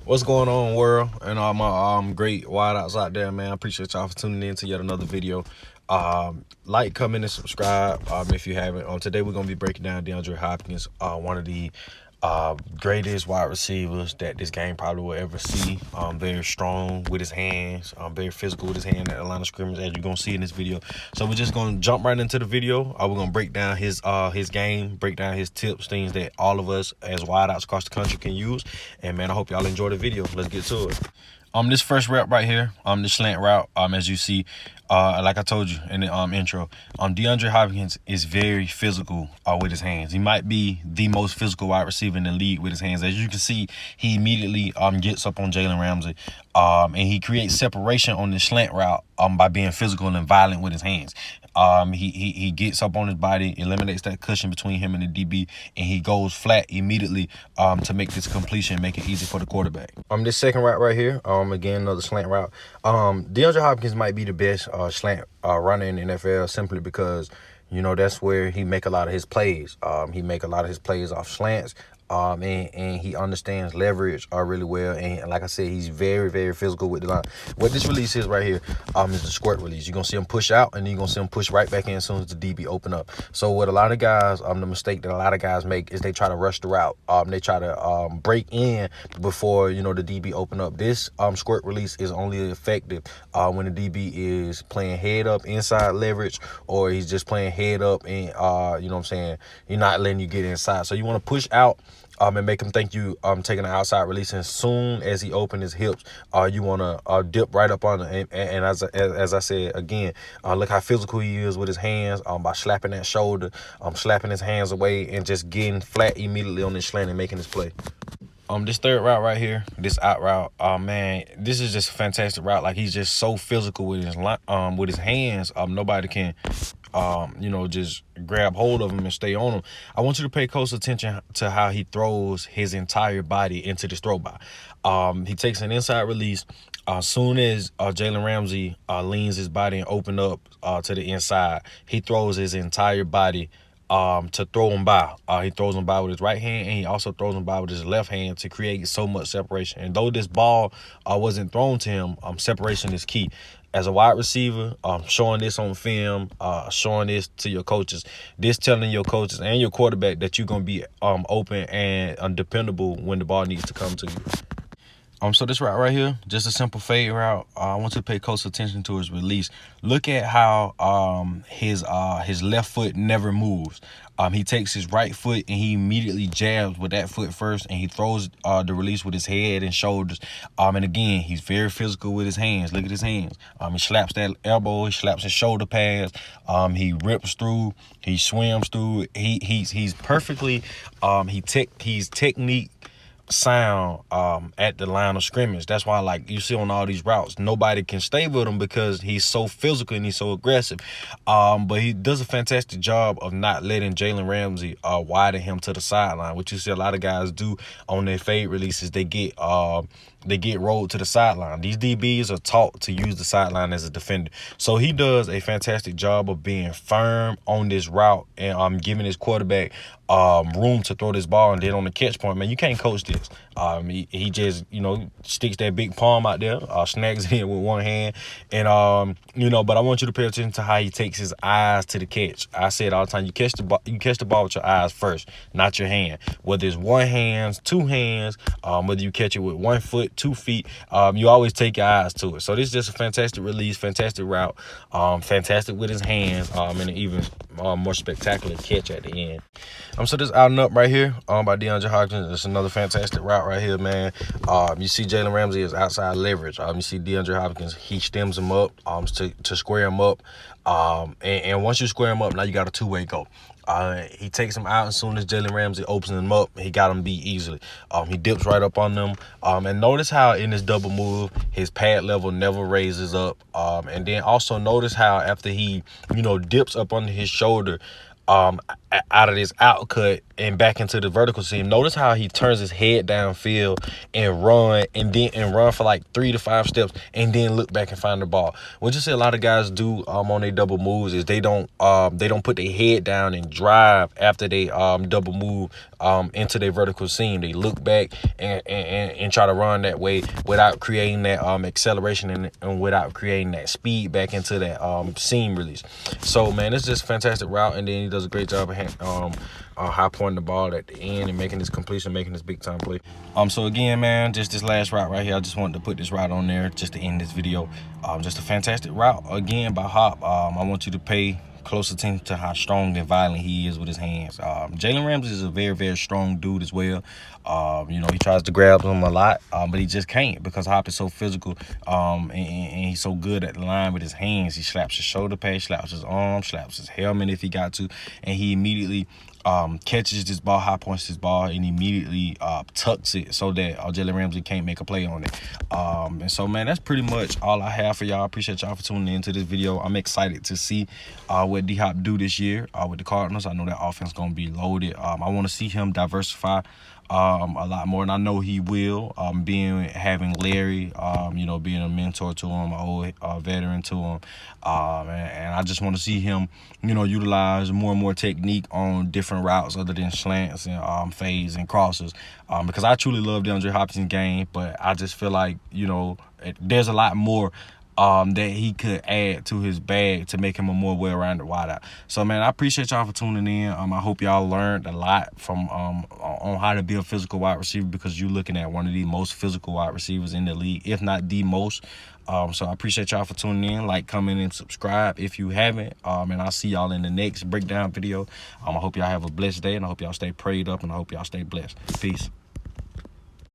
What's going on, world, and all my great wideouts out there, man? I appreciate y'all for tuning in to yet another video. Like, comment, and subscribe if you haven't. Today we're gonna be breaking down Deandre Hopkins, one of the greatest wide receivers that this game probably will ever see. Very strong with his hands, very physical with his hand at the line of scrimmage, as you're gonna see in this video. So we're just gonna jump right into the video. We're gonna break down his game, break down his tips, things that all of us as wideouts across the country can use. And man, I hope y'all enjoy the video. Let's get to it. This first route right here, the slant route, as you see, like I told you in the intro, Deandre Hopkins is very physical with his hands. He might be the most physical wide receiver in the league with his hands. As you can see, he immediately gets up on Jalen Ramsey, and he creates separation on the slant route by being physical and violent with his hands. He gets up on his body, eliminates that cushion between him and the DB, and he goes flat immediately to make this completion, make it easy for the quarterback. This second route right here, again, another slant route. Deandre Hopkins might be the best slant runner in the NFL simply because, you know, that's where he make a lot of his plays. He make a lot of his plays off slants. And he understands leverage really well, and like I said, he's very, very physical with the line. What this release is right here is the squirt release. You're gonna see him push out, and you're gonna see him push right back in as soon as the DB open up. So what a lot of guys, the mistake that a lot of guys make is they try to rush the route. They try to break in before, you know, the DB open up. This squirt release is only effective when the DB is playing head up inside leverage, or he's just playing head up and you know what I'm saying, you're not letting you get inside. So you want to push out and make him think you taking an outside release. And as soon as he open his hips, you want to dip right up on it. And as I said again, look how physical he is with his hands by slapping that shoulder, slapping his hands away, and just getting flat immediately on this slant and making his play. This third route right here, this out route, man, this is just a fantastic route. Like, he's just so physical with his hands. Nobody can you know, just grab hold of him and stay on him. I want you to pay close attention to how he throws his entire body into this throw by. He takes an inside release. As soon as Jalen Ramsey leans his body and open up to the inside, he throws his entire body to throw him by. He throws him by with his right hand, and he also throws him by with his left hand to create so much separation. And though this ball wasn't thrown to him, separation is key. As a wide receiver, showing this on film, showing this to your coaches, this telling your coaches and your quarterback that you're going to be open and dependable when the ball needs to come to you. So this route right here, just a simple fade route. I want you to pay close attention to his release. Look at how his left foot never moves. He takes his right foot and he immediately jabs with that foot first, and he throws the release with his head and shoulders. And again, he's very physical with his hands. Look at his hands. He slaps that elbow, he slaps his shoulder pads. He rips through, he swims through. He's perfectly he's technique sound at the line of scrimmage. That's why, like you see on all these routes, nobody can stay with him because he's so physical and he's so aggressive. But he does a fantastic job of not letting Jalen Ramsey widen him to the sideline, which you see a lot of guys do on their fade releases. They get rolled to the sideline. These DBs are taught to use the sideline as a defender. So he does a fantastic job of being firm on this route and giving his quarterback room to throw this ball. And then on the catch point, man, you can't coach this. He just, you know, sticks that big palm out there, snags it in with one hand, and you know. But I want you to pay attention to how he takes his eyes to the catch. I say it all the time: you catch the ball with your eyes first, not your hand. Whether it's one hand, two hands, whether you catch it with 1 foot, 2 feet, you always take your eyes to it. So this is just a fantastic release, fantastic route, fantastic with his hands, and an even more spectacular catch at the end. So this out and up right here by Deandre Hopkins. It's another fantastic route right here, man. You see Jalen Ramsey is outside leverage. You see Deandre Hopkins, he stems him up to square him up. And once you square him up, now you got a two-way go. He takes him out as soon as Jalen Ramsey opens him up. He got him beat easily. He dips right up on them. And notice how in this double move, his pad level never raises up. And then also notice how after he, you know, dips up under his shoulder, out of this out cut and back into the vertical seam. Notice how he turns his head downfield and run for like 3 to 5 steps and then look back and find the ball. What you see a lot of guys do on their double moves is they don't put their head down and drive after they double move into their vertical seam. They look back and try to run that way without creating that acceleration and without creating that speed back into that seam release. So man, it's just a fantastic route, and then he does a great job of high pointing the ball at the end and making this completion, making this big time play. So again, man, just this last route right here, I just wanted to put this route on there just to end this video. Just a fantastic route again by Hop. I want you to pay close attention to how strong and violent he is with his hands. Jalen Ramsey is a very, very strong dude as well. You know, he tries to grab him a lot, but he just can't because Hop is so physical, and he's so good at the line with his hands. He slaps his shoulder pad, slaps his arm, slaps his helmet if he got to, and he immediately catches this ball, high points this ball, and immediately tucks it so that Jalen Ramsey can't make a play on it. And so, man, that's pretty much all I have for y'all. Appreciate y'all for tuning into this video. I'm excited to see what D-Hop do this year with the Cardinals. I know that offense going to be loaded. I want to see him diversify a lot more, and I know he will. Having Larry, you know, being a mentor to him, an old veteran to him, and I just want to see him, you know, utilize more and more technique on different routes other than slants and fades and crosses, because I truly love Deandre Hopkins' game, but I just feel like, you know, there's a lot more that he could add to his bag to make him a more well-rounded wideout. So, man, I appreciate y'all for tuning in. I hope y'all learned a lot from on how to be a physical wide receiver, because you're looking at one of the most physical wide receivers in the league, if not the most. So I appreciate y'all for tuning in. Like, comment, and subscribe if you haven't. And I'll see y'all in the next breakdown video. I hope y'all have a blessed day, and I hope y'all stay prayed up, and I hope y'all stay blessed. Peace.